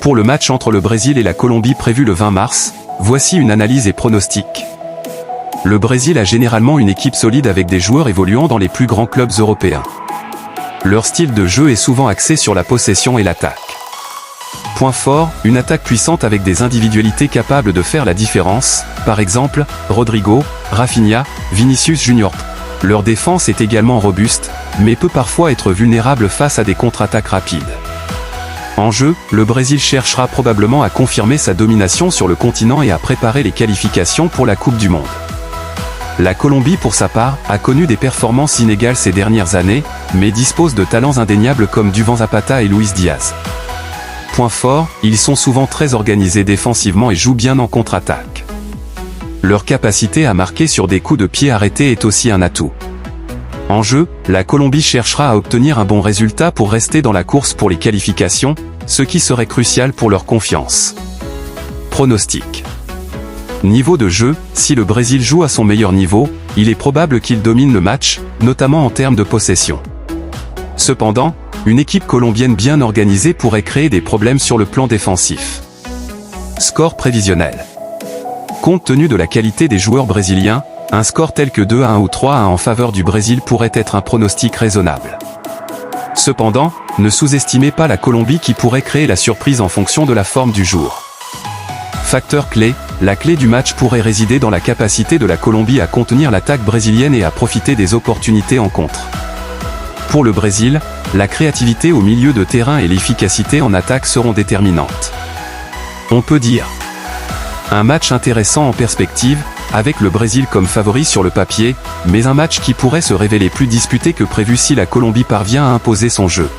Pour le match entre le Brésil et la Colombie prévu le 20 mars, voici une analyse et pronostic. Le Brésil a généralement une équipe solide avec des joueurs évoluant dans les plus grands clubs européens. Leur style de jeu est souvent axé sur la possession et l'attaque. Point fort, une attaque puissante avec des individualités capables de faire la différence, par exemple, Rodrigo, Rafinha, Vinicius Junior. Leur défense est également robuste, mais peut parfois être vulnérable face à des contre-attaques rapides. En jeu, le Brésil cherchera probablement à confirmer sa domination sur le continent et à préparer les qualifications pour la Coupe du Monde. La Colombie, pour sa part, a connu des performances inégales ces dernières années, mais dispose de talents indéniables comme Duván Zapata et Luis Diaz. Point fort, ils sont souvent très organisés défensivement et jouent bien en contre-attaque. Leur capacité à marquer sur des coups de pied arrêtés est aussi un atout. En jeu, la Colombie cherchera à obtenir un bon résultat pour rester dans la course pour les qualifications, ce qui serait crucial pour leur confiance. Pronostic. Niveau de jeu, si le Brésil joue à son meilleur niveau, il est probable qu'il domine le match, notamment en termes de possession. Cependant, une équipe colombienne bien organisée pourrait créer des problèmes sur le plan défensif. Score prévisionnel. Compte tenu de la qualité des joueurs brésiliens, un score tel que 2-1 ou 3-1 en faveur du Brésil pourrait être un pronostic raisonnable. Cependant, ne sous-estimez pas la Colombie qui pourrait créer la surprise en fonction de la forme du jour. Facteur clé, la clé du match pourrait résider dans la capacité de la Colombie à contenir l'attaque brésilienne et à profiter des opportunités en contre. Pour le Brésil, la créativité au milieu de terrain et l'efficacité en attaque seront déterminantes. On peut dire un match intéressant en perspective, avec le Brésil comme favori sur le papier, mais un match qui pourrait se révéler plus disputé que prévu si la Colombie parvient à imposer son jeu.